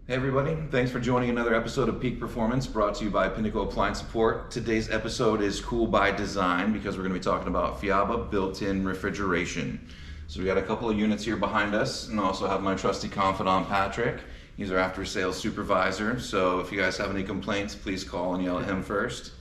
Hey everybody, thanks for joining another episode of Peak Performance brought to you by Pinnacle Appliance Support. Today's episode is cool by design because we're going to be talking about Fhiaba built-in refrigeration. So we got a couple of units here behind us and also have my trusty confidant Patrick. He's our after sales supervisor, so if you guys have any complaints, please call and yell at him first.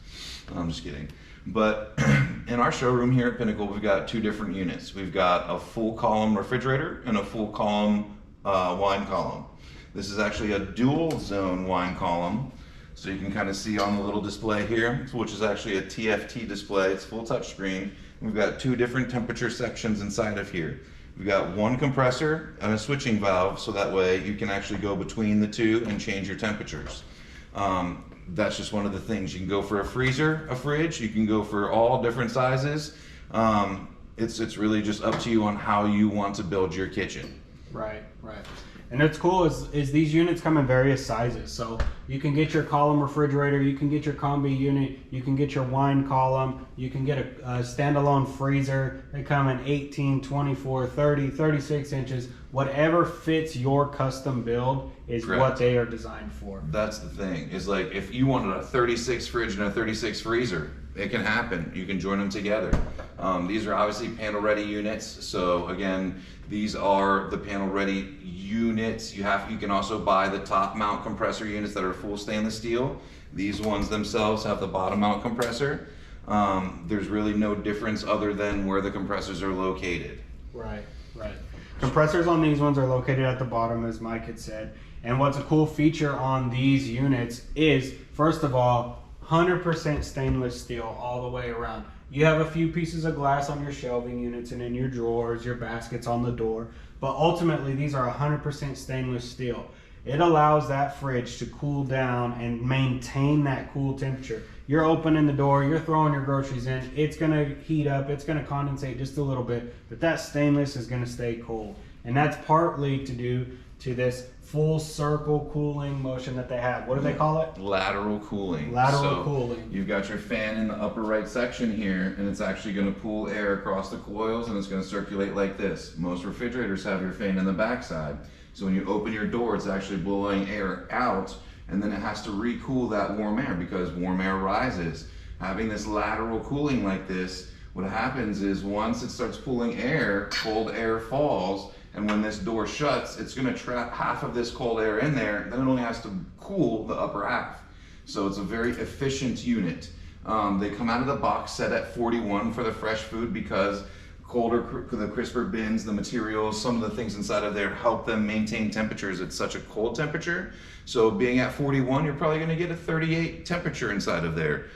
I'm just kidding. But in our showroom here at Pinnacle, we've got two different units. We've got a full column refrigerator and a full column wine column. This is actually a dual zone wine column. So you can kind of see on the little display here, which is actually a TFT display. It's full touch screen. We've got two different temperature sections inside of here. We've got one compressor and a switching valve, so that way you can actually go between the two and change your temperatures. That's just one of the things. You can go for a freezer, a fridge, you can go for all different sizes. It's really just up to you on how you want to build your kitchen. Right. And what's cool is these units come in various sizes. So you can get your column refrigerator, you can get your combi unit, you can get your wine column, you can get a standalone freezer. They come in 18, 24, 30, 36 inches. Whatever fits your custom build is Correct. what they are designed for. That's the thing, is like if you wanted a 36 fridge and a 36 freezer, it can happen. You can join them together. These are obviously panel ready units. So again, these are the panel ready units. You can also buy the top mount compressor units that are full stainless steel. These ones themselves have the bottom mount compressor. There's really no difference other than where the compressors are located. Right. Compressors on these ones are located at the bottom, as Mike had said. And what's a cool feature on these units is, first of all, 100% stainless steel all the way around. You have a few pieces of glass on your shelving units and in your drawers, your baskets on the door, but ultimately these are 100% stainless steel. It allows that fridge to cool down and maintain that cool temperature. You're opening the door, you're throwing your groceries in, it's gonna heat up, it's gonna condensate just a little bit, but that stainless is gonna stay cold. And that's partly to do to this full circle cooling motion that they have. What do they call it? Lateral cooling. Lateral cooling. You've got your fan in the upper right section here, and it's actually going to pull air across the coils, and it's going to circulate like this. Most refrigerators have your fan in the backside. So when you open your door, it's actually blowing air out, and then it has to recool that warm air because warm air rises. Having this lateral cooling like this, what happens is once it starts pulling air, cold air falls, and when this door shuts, it's going to trap half of this cold air in there. Then it only has to cool the upper half. So it's a very efficient unit. They come out of the box set at 41 for the fresh food because the crisper bins, the materials, some of the things inside of there help them maintain temperatures at such a cold temperature. So being at 41, you're probably going to get a 38 temperature inside of there.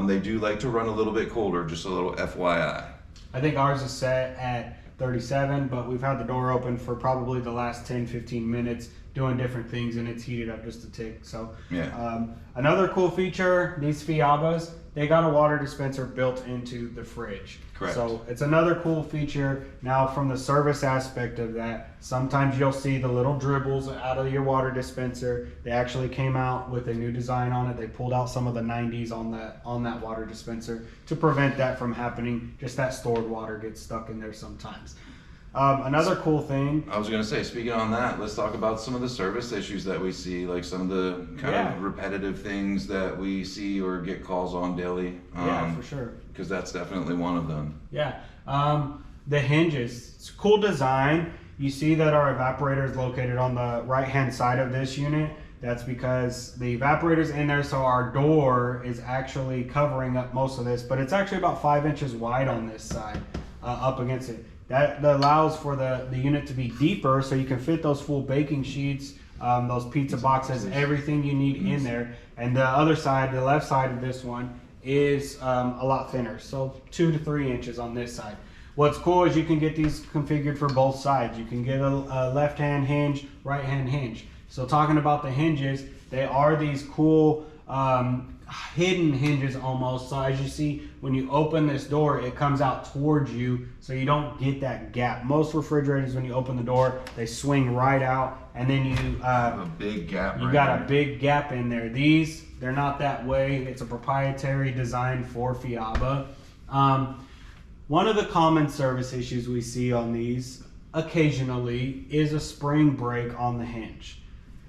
They do like to run a little bit colder, just a little FYI. I think ours is set at 37, but we've had the door open for probably the last 10-15 minutes doing different things, and it's heated up just a tick. So yeah. Another cool feature, these Fhiabas, they got a water dispenser built into the fridge. Correct. So it's another cool feature. Now from the service aspect of that, sometimes you'll see the little dribbles out of your water dispenser. They actually came out with a new design on it. They pulled out some of the 90s on that water dispenser to prevent that from happening. Just that stored water gets stuck in there sometimes. Another cool thing. I was going to say, speaking on that, let's talk about some of the service issues that we see, like some of the kind of repetitive things that we see or get calls on daily. Yeah, for sure. Because that's definitely one of them. Yeah. The hinges. It's a cool design. You see that our evaporator is located on the right-hand side of this unit. That's because the evaporator's in there, so our door is actually covering up most of this, but it's actually about 5 inches wide on this side, up against it. That allows for the unit to be deeper, so you can fit those full baking sheets, those pizza boxes, everything you need in there. And the other side, the left side of this one, is a lot thinner, so 2 to 3 inches on this side. What's cool is you can get these configured for both sides. You can get a left-hand hinge, right-hand hinge. So talking about the hinges, they are these cool hidden hinges almost. So as you see, when you open this door, it comes out towards you, so you don't get that gap. Most refrigerators, when you open the door, they swing right out, and then you a big gap. You got a big gap in there. These, they're not that way. It's a proprietary design for Fhiaba. One of the common service issues we see on these occasionally is a spring break on the hinge.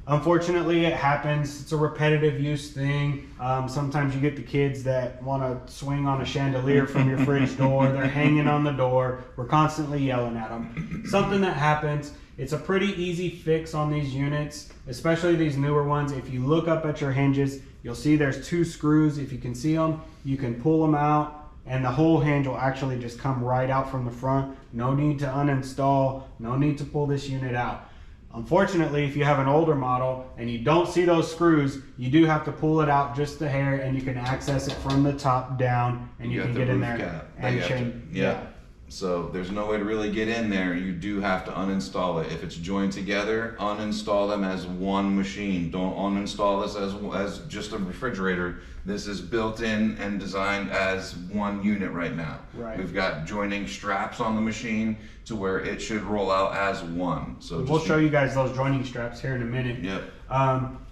Unfortunately, it happens. It's a repetitive use thing. Sometimes you get the kids that want to swing on a chandelier from your fridge door. They're hanging on the door. We're constantly yelling at them. Something that happens. It's a pretty easy fix on these units, especially these newer ones. If you look up at your hinges, you'll see there's 2 screws. If you can see them, you can pull them out, and the whole hinge will actually just come right out from the front. No need to uninstall. No need to pull this unit out. Unfortunately, if you have an older model and you don't see those screws, you do have to pull it out just a hair, and you can access it from the top down, and you can get in there and change. Yeah. So there's no way to really get in there. You do have to uninstall it. If it's joined together, uninstall them as one machine. Don't uninstall this as just a refrigerator. This is built in and designed as one unit right now. Right. We've got joining straps on the machine to where it should roll out as one. So we'll show you guys those joining straps here in a minute. Yep.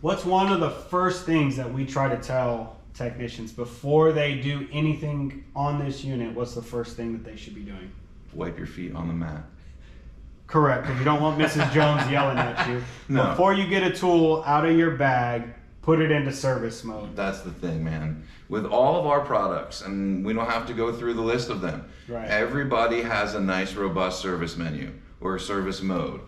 What's one of the first things that we try to tell technicians before they do anything on this unit? What's the first thing that they should be doing? Wipe your feet on the mat. Correct, because you don't want Mrs. Jones yelling at you. No. Before you get a tool out of your bag, put it into service mode. That's the thing, man. With all of our products, and we don't have to go through the list of them, Right. Everybody has a nice, robust service menu or service mode.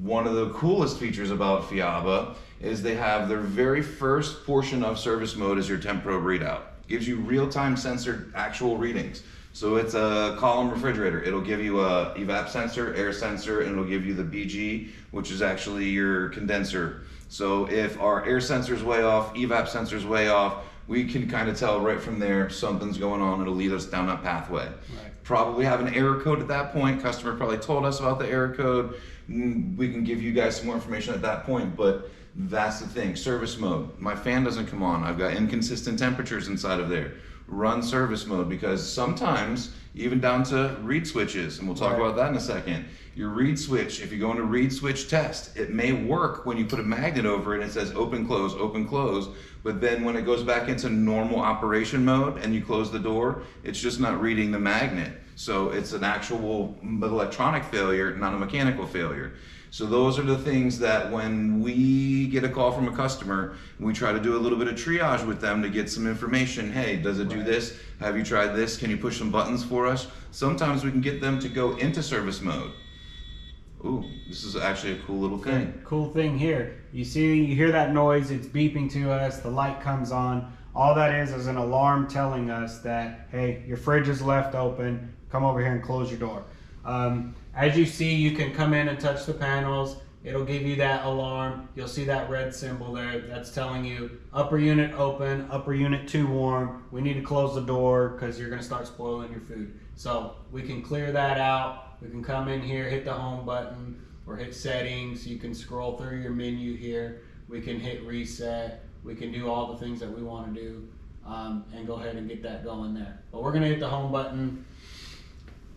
One of the coolest features about Fhiaba is they have their very first portion of service mode is your temp probe readout. Gives you real-time censored actual readings. So it's a column refrigerator. It'll give you a evap sensor, air sensor, and it'll give you the BG, which is actually your condenser. So if our air sensor's way off, evap sensor's way off, we can kind of tell right from there something's going on. It'll lead us down that pathway. Right. Probably have an error code at that point. Customer probably told us about the error code. We can give you guys some more information at that point, but that's the thing. Service mode. My fan doesn't come on. I've got inconsistent temperatures inside of there. Run service mode, because sometimes, even down to reed switches, and we'll talk about that in a second. Your reed switch, if you go into reed switch test, it may work when you put a magnet over it and it says open, close, but then when it goes back into normal operation mode and you close the door, it's just not reading the magnet. So it's an actual electronic failure, not a mechanical failure. So those are the things that when we get a call from a customer, we try to do a little bit of triage with them to get some information. Hey, does it do this? Have you tried this? Can you push some buttons for us? Sometimes we can get them to go into service mode. Ooh, this is actually a cool little thing. Cool thing here. You hear that noise, it's beeping to us, the light comes on. All that is an alarm telling us that, hey, your fridge is left open, come over here and close your door. As you see, you can come in and touch the panels. It'll give you that alarm. You'll see that red symbol there. That's telling you upper unit open, upper unit too warm. We need to close the door because you're gonna start spoiling your food. So we can clear that out. We can come in here, hit the home button, or hit settings. You can scroll through your menu here. We can hit reset. We can do all the things that we want to do and go ahead and get that going there. But we're gonna hit the home button.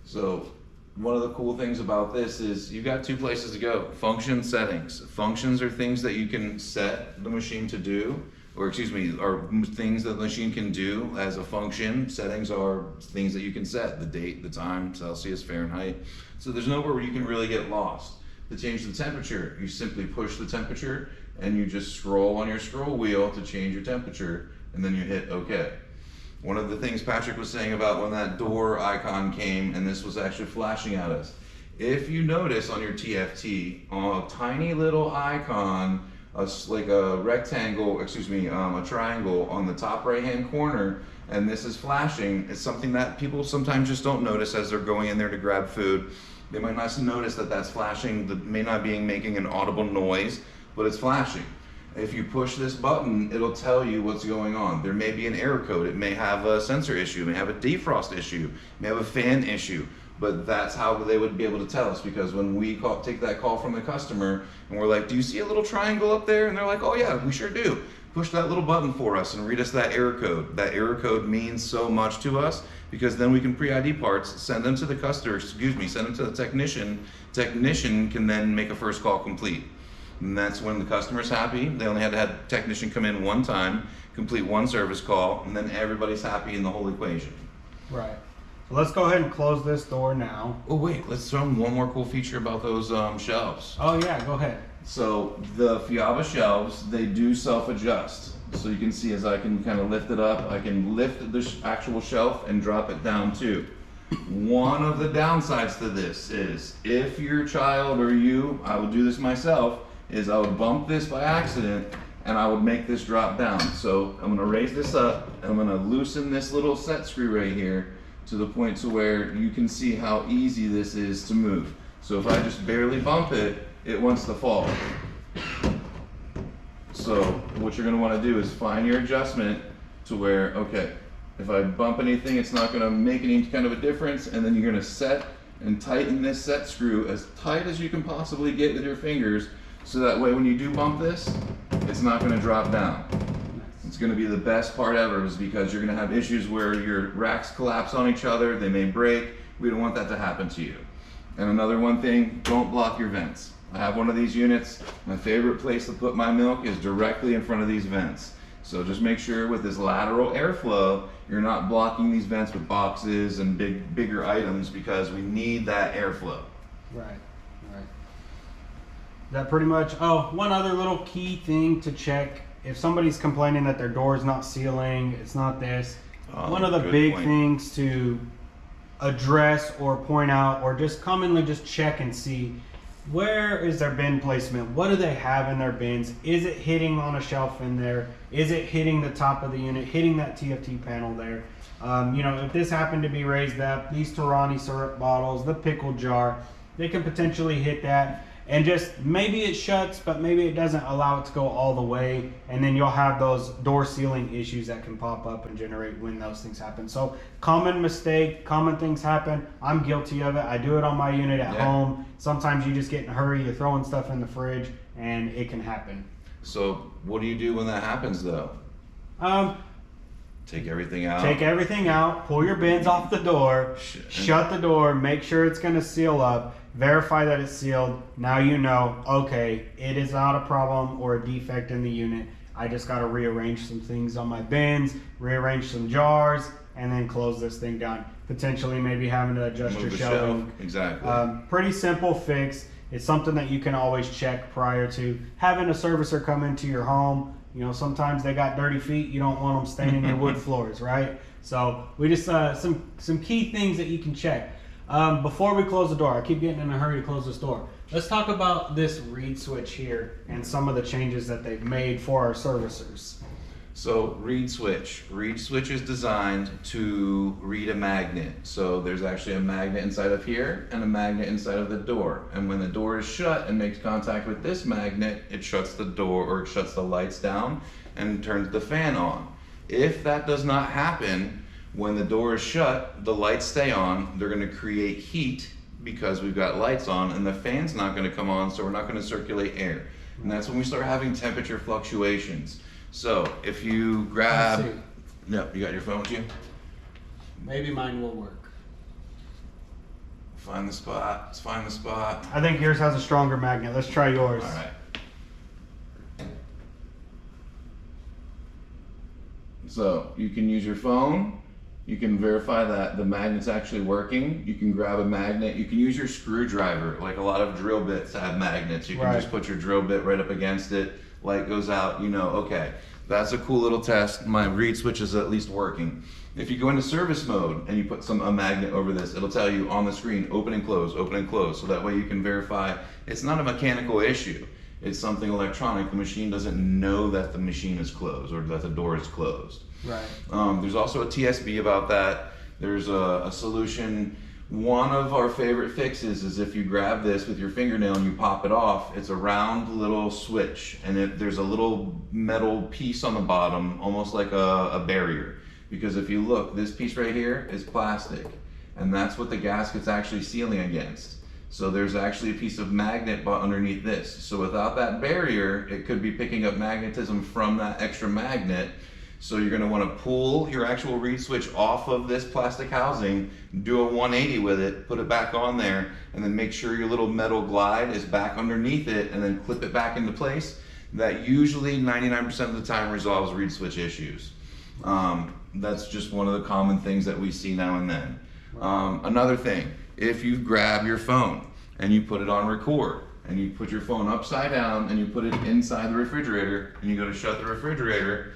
So one of the cool things about this is you've got 2 places to go. Function, settings. Functions are things that you can set the machine to do, or things that the machine can do as a function. Settings are things that you can set, the date, the time, Celsius, Fahrenheit. So there's nowhere where you can really get lost. To change the temperature, you simply push the temperature and you just scroll on your scroll wheel to change your temperature, and then you hit OK. One of the things Patrick was saying about when that door icon came and this was actually flashing at us. If you notice on your TFT, a tiny little icon, like a rectangle, a triangle on the top right hand corner, and this is flashing, it's something that people sometimes just don't notice as they're going in there to grab food. They might not notice that that's flashing, that may not be making an audible noise, but it's flashing. If you push this button, it'll tell you what's going on. There may be an error code. It may have a sensor issue. It may have a defrost issue. It may have a fan issue. But that's how they would be able to tell us, because when we take that call from the customer and we're like, do you see a little triangle up there? And they're like, oh yeah, we sure do. Push that little button for us and read us that error code. That error code means so much to us, because then we can pre-ID parts, send them to the customer, send them to the technician. Technician can then make a first call complete. And that's when the customer's happy. They only had to have technician come in one time, complete one service call, and then everybody's happy in the whole equation. Right. So let's go ahead and close this door now. Oh wait, let's throw in one more cool feature about those shelves. Oh yeah, go ahead. So the Fhiaba shelves, they do self-adjust. So you can see as I can kind of lift it up, I can lift the actual shelf and drop it down too. One of the downsides to this is if your child or you, I would do this myself, is I would bump this by accident and I would make this drop down. So I'm gonna raise this up and I'm gonna loosen this little set screw right here to the point to where you can see how easy this is to move. So if I just barely bump it, it wants to fall. So what you're gonna wanna do is find your adjustment to where, okay, if I bump anything, it's not gonna make any kind of a difference, and then you're gonna set and tighten this set screw as tight as you can possibly get with your fingers, so that way when you do bump this, it's not gonna drop down. It's gonna be the best part ever, is because you're gonna have issues where your racks collapse on each other, they may break. We don't want that to happen to you. And another one thing, don't block your vents. I have one of these units. My favorite place to put my milk is directly in front of these vents. So just make sure with this lateral airflow, you're not blocking these vents with boxes and bigger items, because we need that airflow. Right. That pretty much, oh, one other little key thing to check. If somebody's complaining that their door is not sealing, it's not this. One of the big things to address or point out, or just commonly just check and see, where is their bin placement? What do they have in their bins? Is it hitting on a shelf in there? Is it hitting the top of the unit, hitting that TFT panel there? You know, if this happened to be raised up, these Torani syrup bottles, the pickle jar, they can potentially hit that. And just maybe it shuts, but maybe it doesn't allow it to go all the way. And then you'll have those door sealing issues that can pop up and generate when those things happen. So common mistake, common things happen. I'm guilty of it. I do it on my unit at home. Sometimes you just get in a hurry, you're throwing stuff in the fridge, and it can happen. So what do you do when that happens though? Take everything out. Take everything out, pull your bins off the door, shut the door, make sure it's gonna seal up, verify that it's sealed. Now you know, okay, it is not a problem or a defect in the unit. I just gotta rearrange some things on my bins, rearrange some jars, and then close this thing down. Potentially maybe having to adjust your shelving. Exactly. Pretty simple fix. It's something that you can always check prior to having a servicer come into your home. You know, sometimes they got dirty feet. You don't want them staining your wood floors, right? So we just some key things that you can check. Before we close the door, I keep getting in a hurry to close this door. Let's talk about this reed switch here and some of the changes that they've made for our servicers. So reed switch is designed to read a magnet. So there's actually a magnet inside of here and a magnet inside of the door. And when the door is shut and makes contact with this magnet, it shuts the door, or it shuts the lights down and turns the fan on. If that does not happen, when the door is shut, the lights stay on. They're going to create heat because we've got lights on, and the fan's not going to come on, so we're not going to circulate air. And that's when we start having temperature fluctuations. So if you grab, yep, you got your phone with you? Maybe mine will work. Find the spot, let's find the spot. I think yours has a stronger magnet. Let's try yours. All right. So you can use your phone. You can verify that the magnet's actually working. You can grab a magnet. You can use your screwdriver. Like a lot of drill bits have magnets. You can just put your drill bit right up against it. Light goes out, you know, okay, that's a cool little test. My reed switch is at least working. If you go into service mode and you put a magnet over this, it'll tell you on the screen, open and close, so that way you can verify it's not a mechanical issue. It's something electronic. The machine doesn't know that the machine is closed or that the door is closed. Right. There's also a TSB about that. There's a solution. One of our favorite fixes is if you grab this with your fingernail and you pop it off, it's a round little switch, and there's a little metal piece on the bottom, almost like a barrier. Because if you look, this piece right here is plastic, and that's what the gasket's actually sealing against. So there's actually a piece of magnet underneath this. So without that barrier, it could be picking up magnetism from that extra magnet. So you're going to want to pull your actual reed switch off of this plastic housing, do a 180 with it, put it back on there, and then make sure your little metal glide is back underneath it, and then clip it back into place. That usually 99% of the time resolves reed switch issues. That's just one of the common things that we see now and then. Another thing, if you grab your phone and you put it on record and you put your phone upside down and you put it inside the refrigerator and you go to shut the refrigerator,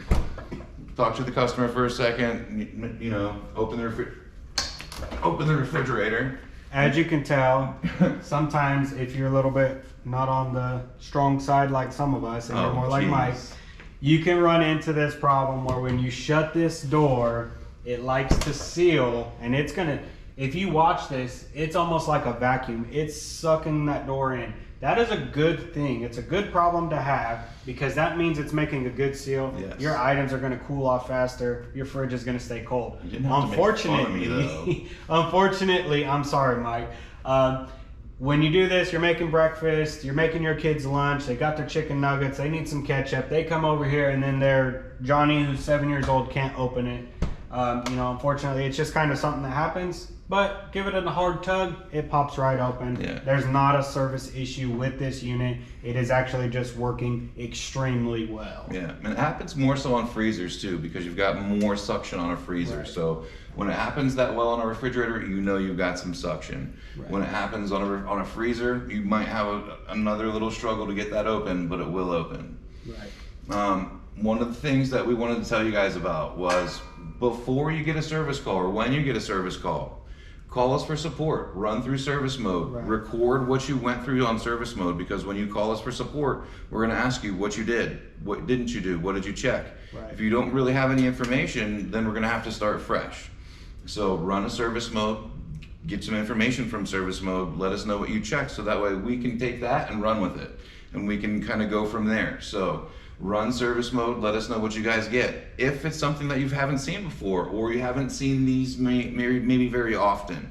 talk to the customer for a second, you know, open the refrigerator. As you can tell, sometimes if you're a little bit not on the strong side like some of us, and you're more like Mike, you can run into this problem where when you shut this door, it likes to seal, and it's gonna, if you watch this, it's almost like a vacuum. It's sucking that door in. That is a good thing. It's a good problem to have because that means it's making a good seal. Yes. Your items are going to cool off faster. Your fridge is going to stay cold. You didn't have to make fun of me, though. Unfortunately, I'm sorry, Mike. When you do this, you're making breakfast, you're making your kids lunch, they got their chicken nuggets, they need some ketchup, they come over here and then their Johnny, who's 7 years old, can't open it. You know, unfortunately, it's just kind of something that happens. But give it a hard tug, it pops right open. Yeah. There's not a service issue with this unit. It is actually just working extremely well. Yeah, and it happens more so on freezers too because you've got more suction on a freezer. Right. So when it happens that well on a refrigerator, you know you've got some suction. Right. When it happens on a freezer, you might have another little struggle to get that open, but it will open. Right. One of the things that we wanted to tell you guys about was before you get a service call or when you get a service call, call us for support, run through service mode, Right. record what you went through on service mode because when you call us for support, we're gonna ask you what you did, what didn't you do, what did you check? Right. If you don't really have any information, then we're gonna have to start fresh. So run a service mode, get some information from service mode, let us know what you checked so that way we can take that and run with it and we can kind of go from there. So run service mode, let us know what you guys get. If it's something that you haven't seen before or you haven't seen these maybe very often,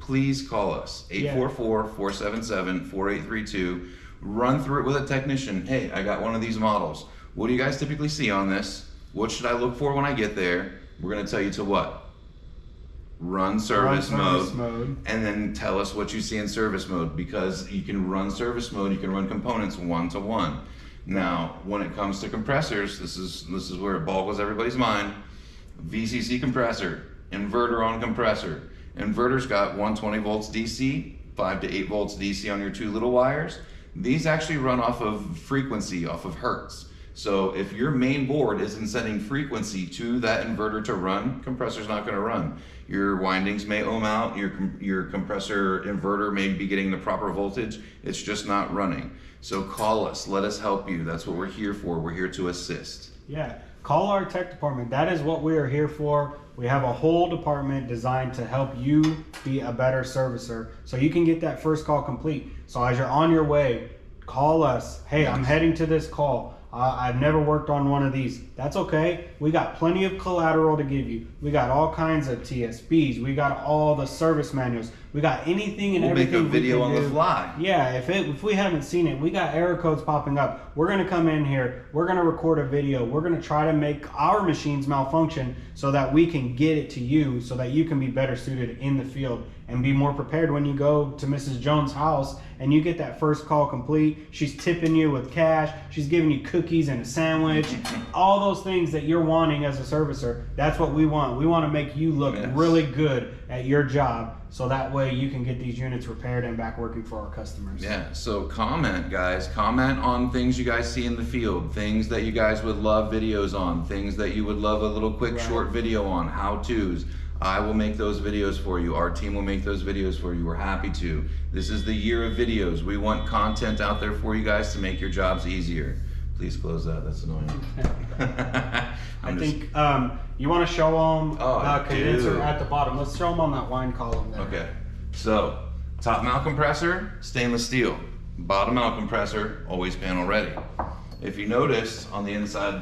please call us, 844-477-4832. Run through it with a technician. Hey, I got one of these models. What do you guys typically see on this? What should I look for when I get there? We're gonna tell you to what? Run service mode, and then tell us what you see in service mode because you can run service mode, you can run components one-to-one. Now, when it comes to compressors, this is where it boggles everybody's mind. VCC compressor, inverter on compressor. Inverter's got 120 volts DC, 5 to 8 volts DC on your two little wires. These actually run off of frequency, off of hertz. So if your main board isn't sending frequency to that inverter to run, compressor's not gonna run. Your windings may ohm out, your compressor inverter may be getting the proper voltage, it's just not running. So call us, let us help you. That's what we're here for. We're here to assist. Yeah, call our tech department. That is what we are here for. We have a whole department designed to help you be a better servicer so you can get that first call complete. So as you're on your way, call us. Hey, I'm heading to this call. I've never worked on one of these. That's okay. We got plenty of collateral to give you. We got all kinds of TSBs. We got all the service manuals. We got anything and everything. We'll make a video on the fly. Yeah, if we haven't seen it, we got error codes popping up. We're gonna come in here. We're gonna record a video. We're gonna try to make our machines malfunction so that we can get it to you, so that you can be better suited in the field and be more prepared when you go to Mrs. Jones' house and you get that first call complete. She's tipping you with cash. She's giving you cookies and a sandwich. All those things that you're wanting as a servicer, that's what we want. We want to make you look really good at your job so that way you can get these units repaired and back working for our customers. Yeah, so comment, guys. Comment on things you guys see in the field, things that you guys would love videos on, things that you would love a little quick short video on, how-tos. I will make those videos for you. Our team will make those videos for you. We're happy to. This is the year of videos. We want content out there for you guys to make your jobs easier. Please close that. That's annoying. I think you want to show them the condenser at the bottom. Let's show them on that wine column there. Okay. So, top mount compressor, stainless steel. Bottom mount compressor, always panel ready. If you notice on the inside,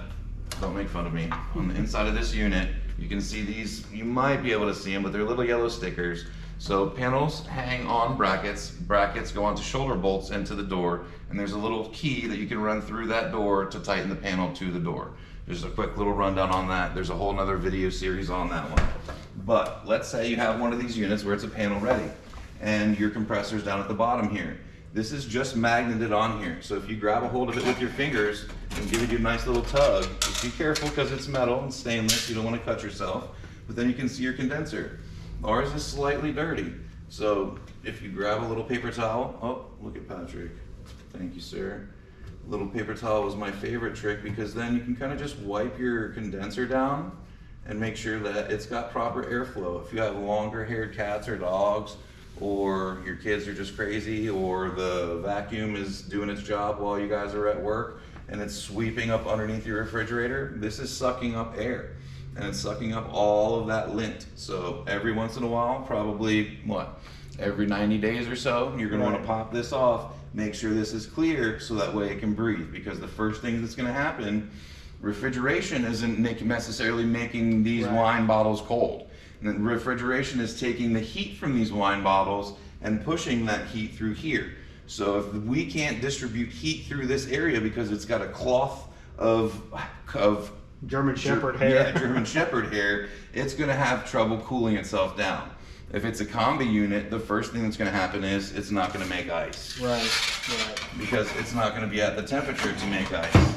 don't make fun of me, on the inside of this unit, you can see these, you might be able to see them, but they're little yellow stickers. So panels hang on brackets, brackets go onto shoulder bolts into the door, and there's a little key that you can run through that door to tighten the panel to the door. There's a quick little rundown on that. There's a whole nother video series on that one. But let's say you have one of these units where it's a panel ready, and your compressor's down at the bottom here. This is just magneted on here. So if you grab a hold of it with your fingers and give it a nice little tug, just be careful because it's metal and stainless. You don't want to cut yourself. But then you can see your condenser. Ours is slightly dirty. So if you grab a little paper towel, oh, look at Patrick. Thank you, sir. Little paper towel was my favorite trick because then you can kind of just wipe your condenser down and make sure that it's got proper airflow. If you have longer haired cats or dogs, or your kids are just crazy, or the vacuum is doing its job while you guys are at work and it's sweeping up underneath your refrigerator, this is sucking up air and it's sucking up all of that lint. So every once in a while, probably every 90 days or so, you're gonna want to pop this off, make sure this is clear so that way it can breathe, because the first thing that's gonna happen, refrigeration isn't necessarily making these wine bottles cold. And refrigeration is taking the heat from these wine bottles and pushing that heat through here. So if we can't distribute heat through this area because it's got a cloth of German Shepherd hair. Yeah, German Shepherd hair, it's gonna have trouble cooling itself down. If it's a combi unit, the first thing that's gonna happen is it's not gonna make ice. Right. Because it's not gonna be at the temperature to make ice.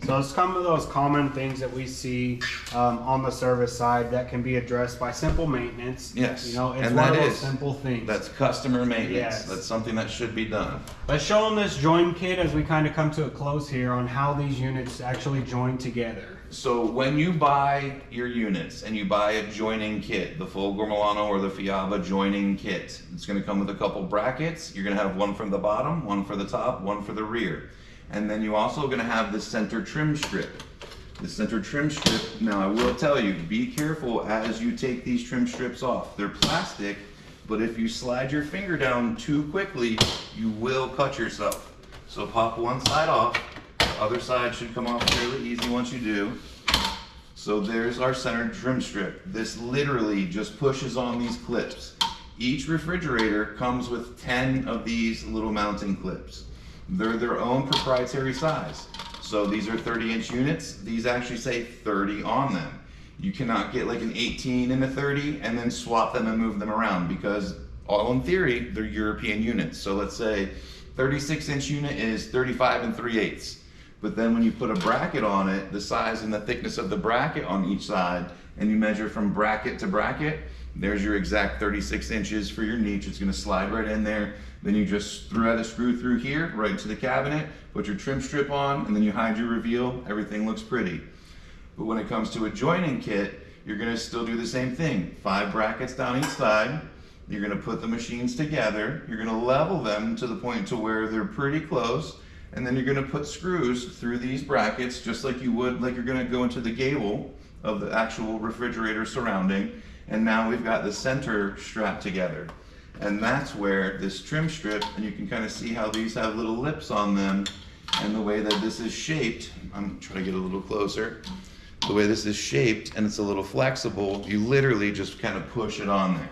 So it's some of those common things that we see on the service side that can be addressed by simple maintenance. Yes, You know, it's and one of that those is- simple things. That's customer maintenance. Yes. That's something that should be done. Let's show them this join kit as we kind of come to a close here on how these units actually join together. So when you buy your units and you buy a joining kit, the full Gormilano or the Fhiaba joining kit, it's going to come with a couple brackets. You're going to have one from the bottom, one for the top, one for the rear. And then you also going to have the center trim strip. The center trim strip, now I will tell you, be careful as you take these trim strips off. They're plastic, but if you slide your finger down too quickly, you will cut yourself. So pop one side off. The other side should come off fairly easy once you do. So there's our center trim strip. This literally just pushes on these clips. Each refrigerator comes with 10 of these little mounting clips. They're their own proprietary size. So these are 30-inch units. These actually say 30 on them. You cannot get like an 18 and a 30 and then swap them and move them around, because all in theory, they're European units. So let's say 36-inch unit is 35 and 3/8. But then when you put a bracket on it, the size and the thickness of the bracket on each side, and you measure from bracket to bracket, there's your exact 36 inches for your niche. It's gonna slide right in there. Then you just thread a screw through here, right into the cabinet, put your trim strip on, and then you hide your reveal. Everything looks pretty. But when it comes to a joining kit, you're gonna still do the same thing. 5 brackets down each side. You're gonna put the machines together. You're gonna level them to the point to where they're pretty close. And then you're gonna put screws through these brackets, just like you would, like you're gonna go into the gable of the actual refrigerator surrounding. And now we've got the center strapped together. And that's where this trim strip, and you can kind of see how these have little lips on them, and the way that this is shaped, I'm trying to get a little closer, the way this is shaped, and it's a little flexible, you literally just kind of push it on there.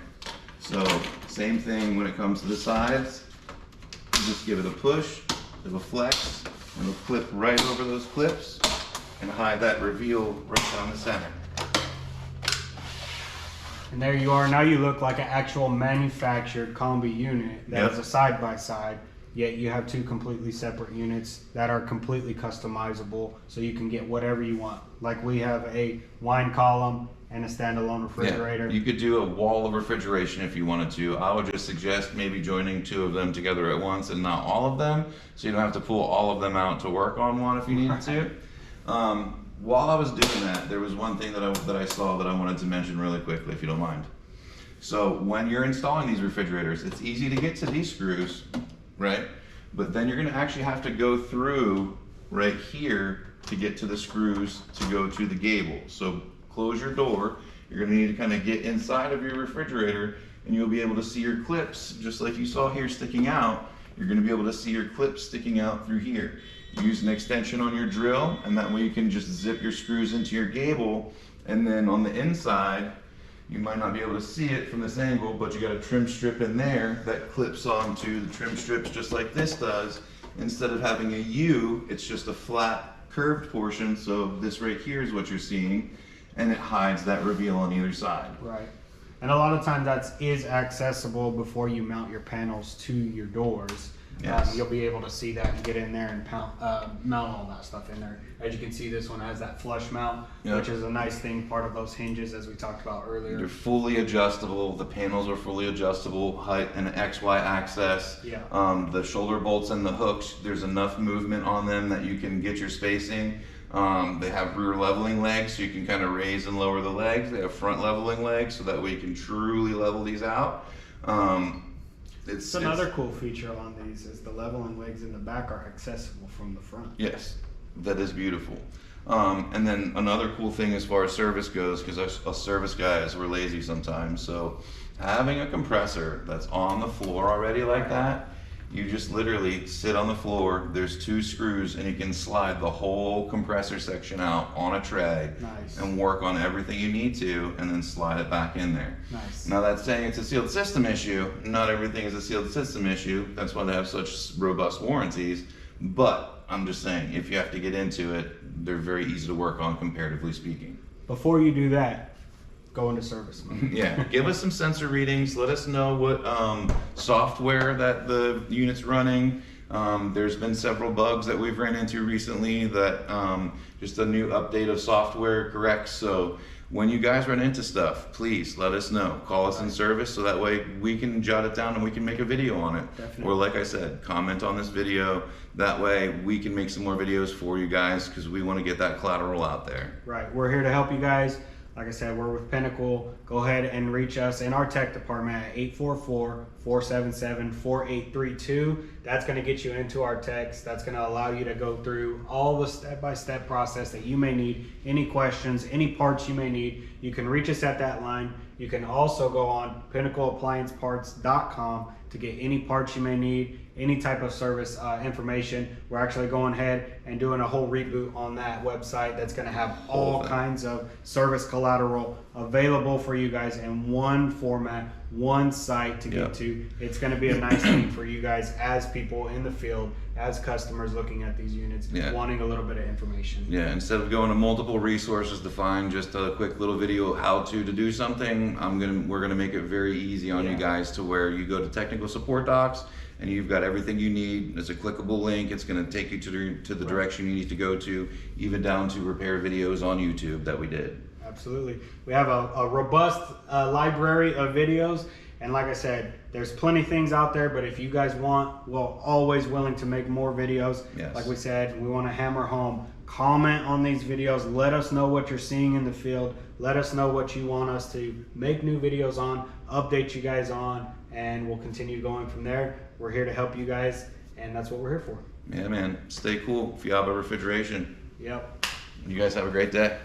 So same thing when it comes to the sides, you just give it a push, it'll flex, and it'll clip right over those clips, and hide that reveal right down the center. And there you are. Now you look like an actual manufactured combi unit that is a side-by-side, yet you have 2 completely separate units that are completely customizable, so you can get whatever you want. Like we have a wine column and a standalone refrigerator. Yeah, you could do a wall of refrigeration if you wanted to. I would just suggest maybe joining 2 of them together at once and not all of them, so you don't have to pull all of them out to work on one if you needed to. While I was doing that, there was one thing that I saw that I wanted to mention really quickly, if you don't mind. So when you're installing these refrigerators, it's easy to get to these screws, right? But then you're gonna actually have to go through right here to get to the screws to go to the gable. So close your door. You're gonna need to kind of get inside of your refrigerator, and you'll be able to see your clips, just like you saw here sticking out. You're gonna be able to see your clips sticking out through here. Use an extension on your drill, and that way you can just zip your screws into your gable, and then on the inside, you might not be able to see it from this angle, but you got a trim strip in there that clips onto the trim strips just like this does. Instead of having a U, it's just a flat curved portion, so this right here is what you're seeing, and it hides that reveal on either side. Right. And a lot of times that is accessible before you mount your panels to your doors. Yes. You'll be able to see that and get in there and mount all that stuff in there. As you can see, this one has that flush mount, Yep. which is a nice thing, part of those hinges as we talked about earlier. They're fully adjustable. The panels are fully adjustable, height and XY access. Yeah. The shoulder bolts and the hooks, there's enough movement on them that you can get your spacing. They have rear leveling legs, so you can kind of raise and lower the legs. They have front leveling legs, so that way you can truly level these out. It's another cool feature on these is the leveling legs in the back are accessible from the front. Yes, that is beautiful. And then another cool thing as far as service goes, because us service guys, we're lazy sometimes, so having a compressor that's on the floor already like that, you just literally sit on the floor, there's 2 screws, and you can slide the whole compressor section out on a tray. Nice. And work on everything you need to, and then slide it back in there. Nice. Now that's saying it's a sealed system issue. Not everything is a sealed system issue. That's why they have such robust warranties. But I'm just saying, if you have to get into it, they're very easy to work on comparatively speaking. Before you do that, go into service mode. Yeah, give us some sensor readings. Let us know what software that the unit's running. There's been several bugs that we've ran into recently that just a new update of software corrects. So when you guys run into stuff, please let us know. Call us in service so that way we can jot it down and we can make a video on it. Definitely. Or like I said, comment on this video. That way we can make some more videos for you guys because we want to get that collateral out there. Right, we're here to help you guys. Like I said, we're with Pinnacle. Go ahead and reach us in our tech department at 844-477-4832. That's going to get you into our techs. That's going to allow you to go through all the step-by-step process that you may need. Any questions, any parts you may need, you can reach us at that line. You can also go on pinnacleapplianceparts.com to get any parts you may need, any type of service information. We're actually going ahead and doing a whole reboot on that website that's going to have all kinds of service collateral available for you guys in one format, one site to get to. It's going to be a nice thing for you guys as people in the field, as customers looking at these units, wanting a little bit of information. Yeah, instead of going to multiple resources to find just a quick little video how to do something, we're gonna make it very easy on you guys to where you go to technical support docs and you've got everything you need. There's a clickable link. It's gonna take you to the direction you need to go to, even down to repair videos on YouTube that we did. Absolutely. We have a robust library of videos. And like I said, there's plenty of things out there, but if you guys want, we're always willing to make more videos. Yes. Like we said, we want to hammer home. Comment on these videos. Let us know what you're seeing in the field. Let us know what you want us to make new videos on, update you guys on, and we'll continue going from there. We're here to help you guys, and that's what we're here for. Yeah, man. Stay cool. Fhiaba Refrigeration. Yep. You guys have a great day.